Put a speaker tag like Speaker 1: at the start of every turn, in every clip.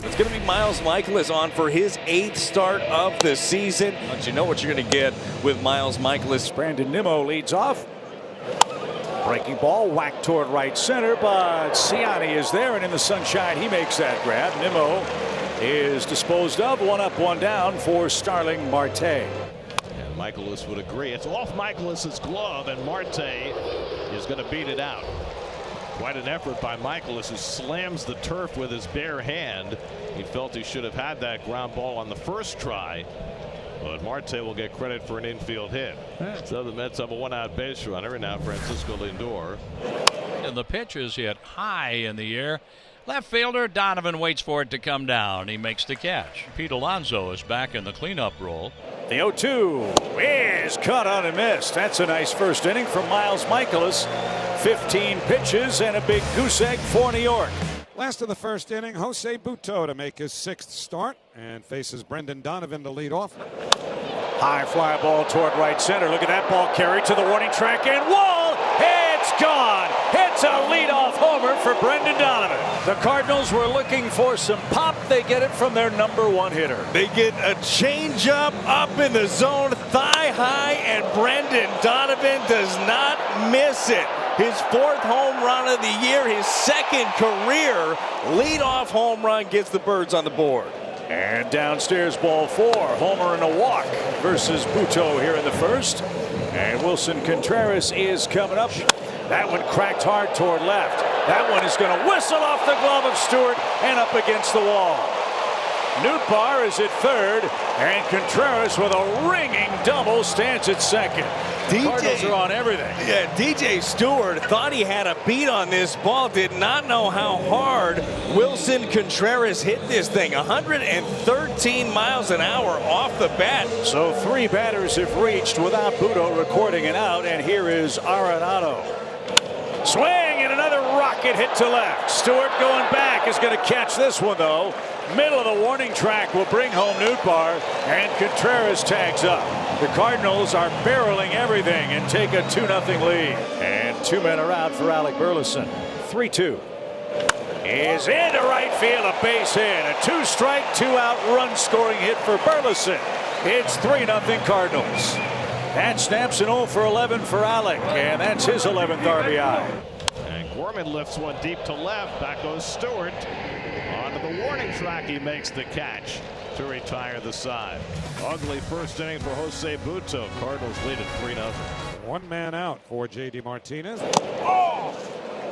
Speaker 1: It's going to be Miles Michaelis on for his 8th start of the season. But you know what you're going to get with Miles Michaelis.
Speaker 2: Brandon Nimmo leads off. Breaking ball whacked toward right center, but Ciani is there, and in the sunshine he makes that grab. Nimmo is disposed of. 1 up, 1 down for Starling Marte.
Speaker 3: And Michaelis would agree. It's off Michaelis's glove, and Marte is going to beat it out. Quite an effort by Michaelis, who slams the turf with his bare hand. He felt he should have had that ground ball on the first try, but Marte will get credit for an infield hit. So the Mets have a 1-out base runner, and now Francisco Lindor.
Speaker 4: And the pitch is hit high in the air. Left fielder Donovan waits for it to come down. He makes the catch. Pete Alonso is back in the cleanup role.
Speaker 2: The 0-2 is cut on and missed. That's a nice first inning from Miles Michaelis. 15 pitches and a big goose egg for New York.
Speaker 5: Last of the first inning, Jose Butto to make his 6th start and faces Brendan Donovan to lead off.
Speaker 2: High fly ball toward right center. Look at that ball carried to the warning track and wall. It's gone. It's a leadoff homer for Brendan Donovan. The Cardinals were looking for some pop. They get it from their #1 hitter.
Speaker 1: They get a changeup up in the zone, thigh high, and Brendan Donovan does not miss it. His 4th home run of the year, his 2nd career leadoff home run, gets the Birds on the board.
Speaker 2: And downstairs, ball 4. Homer and a walk versus Butto here in the first. And Wilson Contreras is coming up. That one cracked hard toward left. That one is going to whistle off the glove of Stewart and up against the wall. Nootbaar is at 3rd, and Contreras with a ringing double stands at 2nd. Cardinals are on everything.
Speaker 1: Yeah, DJ Stewart thought he had a beat on this ball, did not know how hard Wilson Contreras hit this thing. 113 miles an hour off the bat.
Speaker 2: So 3 batters have reached without Butto recording an out, and here is Arenado. Swing and another rocket hit to left. Stewart going back is going to catch this one, though. Middle of the warning track will bring home Nootbaar, and Contreras tags up. The Cardinals are barreling everything and take a 2-0 lead. And 2 men are out for Alec Burleson. 3-2. Is into right field, a base hit. A 2-strike, 2-out run scoring hit for Burleson. It's 3-0 Cardinals. That snaps an 0 for 11 for Alec, and that's his 11th RBI.
Speaker 3: And Gorman lifts one deep to left. Back goes Stewart. Onto the warning track, he makes the catch to retire the side. Ugly first inning for Jose Butto. Cardinals lead at 3-0.
Speaker 5: 1 man out for J.D. Martinez.
Speaker 2: Oh!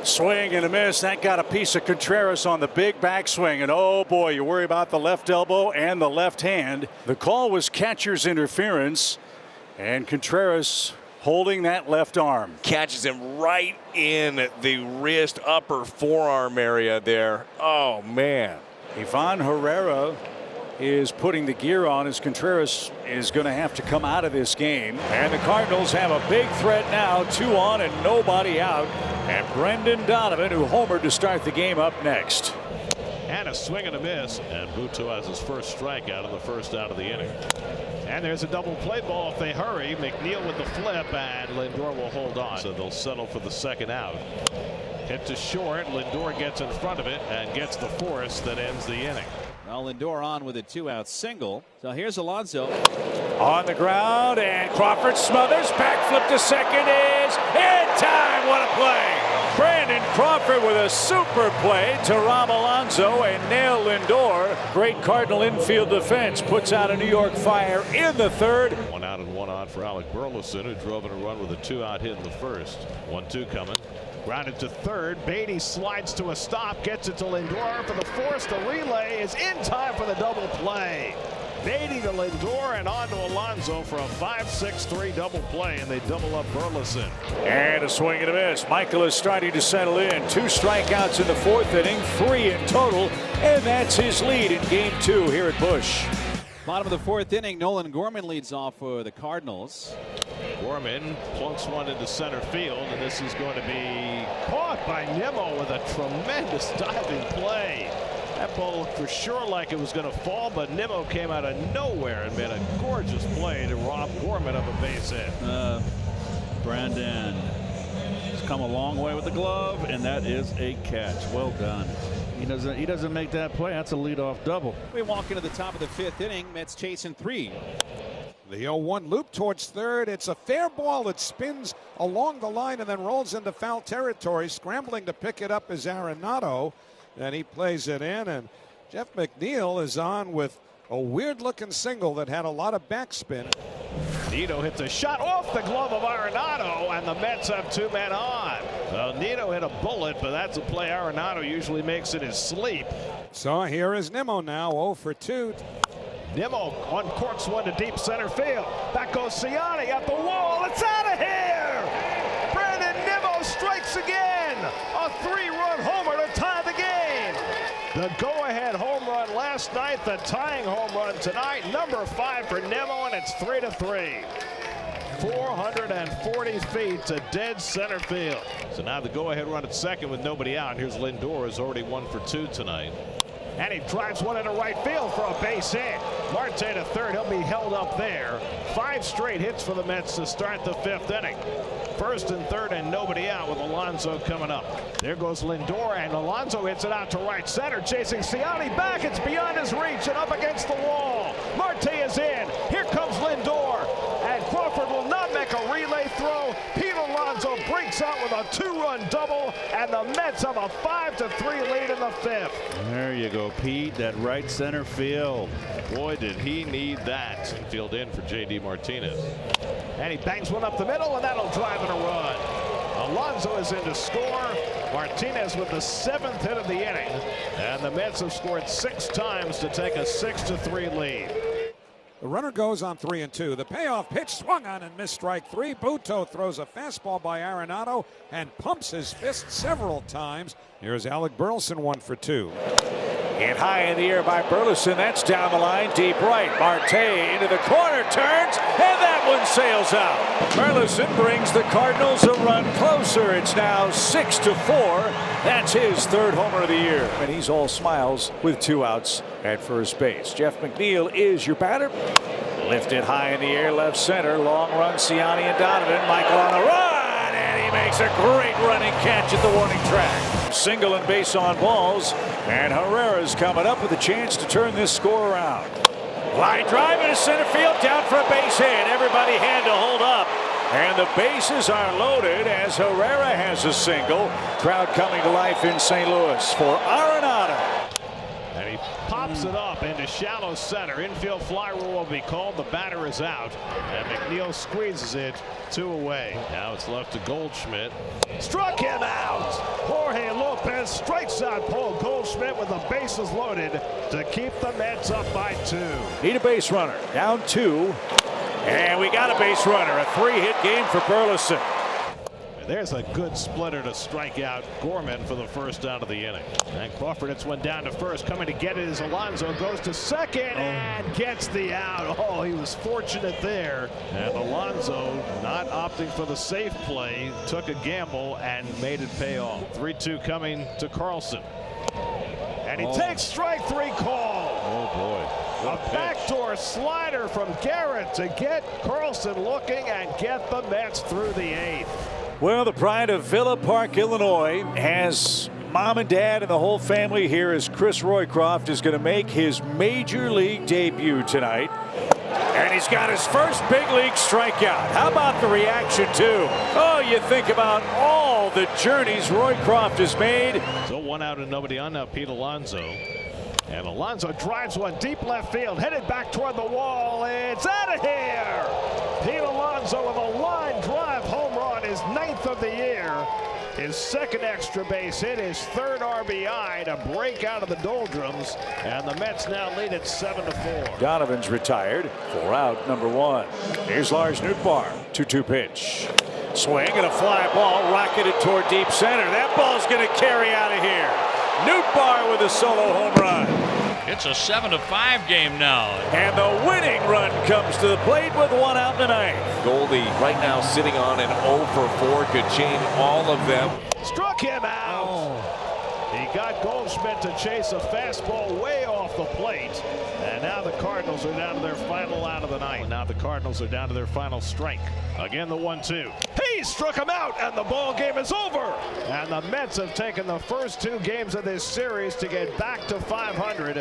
Speaker 2: Swing and a miss. That got a piece of Contreras on the big backswing. And oh boy, you worry about the left elbow and the left hand. The call was catcher's interference. And Contreras holding that left arm.
Speaker 1: Catches him right in the wrist, upper forearm area there. Oh, man.
Speaker 2: Ivan Herrera is putting the gear on as Contreras is going to have to come out of this game. And the Cardinals have a big threat now. 2 on and nobody out. And Brendan Donovan, who homered to start the game, up next.
Speaker 3: And a swing and a miss. And Butto has his first strikeout in the first out of the inning. And there's a double play ball if they hurry. McNeil with the flip, and Lindor will hold on. So they'll settle for the 2nd out. Hit to short. Lindor gets in front of it and gets the force that ends the inning.
Speaker 6: Well, Lindor on with a 2-out single. So here's Alonso.
Speaker 2: On the ground, and Crawford smothers. Backflip to second is in time. What a play. Brandon Crawford with a super play to Rob Alonso and nail Lindor. Great Cardinal infield defense puts out a New York Fire in the 3rd.
Speaker 3: 1 out and 1 on for Alec Burleson, who drove in a run with a 2-out hit in the first. 1-2 coming. Grounded to 3rd. Beatty slides to a stop, gets it to Lindor for the force. The relay is in time for the double play. Beatty to Lindor and on to Alonso for a 5-6-3 double play, and they double up Burleson.
Speaker 2: And a swing and a miss. Michael is starting to settle in. 2 strikeouts in the 4th inning, 3 in total, and that's his lead in game 2 here at Busch.
Speaker 6: Bottom of the 4th inning, Nolan Gorman leads off for the Cardinals.
Speaker 3: Gorman plunks one into center field, and this is going to be caught by Nimmo with a tremendous diving play. That ball looked for sure like it was going to fall, but Nimmo came out of nowhere and made a gorgeous play to rob Gorman of a base hit.
Speaker 7: Brandon has come a long way with the glove, and that is a catch. Well done. He doesn't make that play. That's a leadoff double.
Speaker 6: We walk into the top of the 5th inning. Mets chasing 3.
Speaker 5: The 0-1 loop towards third. It's a fair ball that spins along the line and then rolls into foul territory. Scrambling to pick it up is Arenado, and he plays it in. And Jeff McNeil is on with a weird-looking single that had a lot of backspin.
Speaker 3: Nito hits a shot off the glove of Arenado, and the Mets have 2 men on. Well, Nito hit a bullet, but that's a play Arenado usually makes in his sleep.
Speaker 5: So here is Nimmo now, 0 for 2.
Speaker 3: Nimmo uncorks one to deep center field. Back goes Ciani at the wall. It's out of here! Brandon Nimmo strikes again! A 3-run homer to tie the game! The go-ahead home run last night, the tying home run tonight. Number 5 for Nimmo, and it's 3-3. 440 feet to dead center field. So now the go-ahead run at second with nobody out. Here's Lindor, who's already 1 for 2 tonight. And he drives one into right field for a base hit. Marte to third. He'll be held up there. 5 straight hits for the Mets to start the 5th inning. First and third and nobody out with Alonso coming up. There goes Lindor, and Alonso hits it out to right center, chasing Ciani back. It's beyond his reach and up against the wall. Marte is in. Here comes Lindor, and Crawford will not make a relay throw. Pete Alonso breaks out with a 2-run double, and the Mets have a 5-3 lead in the 5th.
Speaker 7: There you go, Pete. That right center field.
Speaker 3: Boy, did he need that. Field in for J.D. Martinez. And he bangs one up the middle, and that'll drive in a run. Alonso is in to score. Martinez with the 7th hit of the inning. And the Mets have scored 6 times to take a 6-3 lead.
Speaker 5: The runner goes on 3-2. The payoff pitch swung on and missed strike 3. Buto throws a fastball by Arenado and pumps his fist several times. Here's Alec Burleson, 1 for 2.
Speaker 2: Hit high in the air by Burleson. That's down the line, deep right. Marte into the corner, turns, and that one sails out. Burleson brings the Cardinals a run closer. It's now 6-4. That's his 3rd homer of the year. And he's all smiles with 2 outs at first base. Jeff McNeil is your batter. Lifted high in the air, left center. Long run, Ciani and Donovan. Michael on the run, and he makes a great running catch at the warning track. Single and base on balls, and Herrera's coming up with a chance to turn this score around. Line drive into center field, down for a base hit. Everybody had to hold up, and the bases are loaded as Herrera has a single. Crowd coming to life in St. Louis for Arenado.
Speaker 3: And he pops it up into shallow center. Infield fly rule will be called. The batter is out, and McNeil squeezes it 2 away. Now it's left to Goldschmidt. Struck him out. Jorge Lopez strikes out Paul Goldschmidt with the bases loaded to keep the Mets up by 2.
Speaker 2: Need a base runner. Down 2. And we got a base runner. A 3-hit game for Burleson.
Speaker 3: There's a good splitter to strike out Gorman for the first out of the inning. And Crawford hits one down to first. Coming to get it is Alonso. Goes to second and gets the out. Oh, he was fortunate there. And Alonso, not opting for the safe play, took a gamble and made it pay off. 3-2 coming to Carlson. And he takes strike 3 call.
Speaker 7: Oh, boy.
Speaker 3: A backdoor slider from Garrett to get Carlson looking and get the Mets through the 8th.
Speaker 2: Well, the pride of Villa Park, Illinois, has mom and dad and the whole family here as Chris Roycroft is going to make his major league debut tonight. And he's got his first big league strikeout. How about the reaction, too? Oh, you think about all the journeys Roycroft has made.
Speaker 3: So 1 out and nobody on now, Pete Alonso. And Alonso drives one deep left field, headed back toward the wall. It's out of here. Pete Alonso with a line drive home run, his 9th of the year. His 2nd extra base hit, his 3rd RBI to break out of the doldrums. And the Mets now lead at 7-4.
Speaker 2: Donovan's retired. 4 out, number 1. Here's Lars Nootbaar. 2-2 pitch. Swing and a fly ball rocketed toward deep center. That ball's going to carry out of here. Nootbaar with a solo home run.
Speaker 4: It's a 7-5 game now.
Speaker 2: And the winning run comes to the plate with 1 out in the 9th.
Speaker 8: Goldie right now sitting on an 0 for 4, could change all of them.
Speaker 3: Struck him out. He got Goldschmidt to chase a fastball way off the plate. And now the Cardinals are down to their final out of the night. Now the Cardinals are down to their final strike. Again, the 1-2. He He struck him out, and the ball game is over. And the Mets have taken the first 2 games of this series to get back to 500.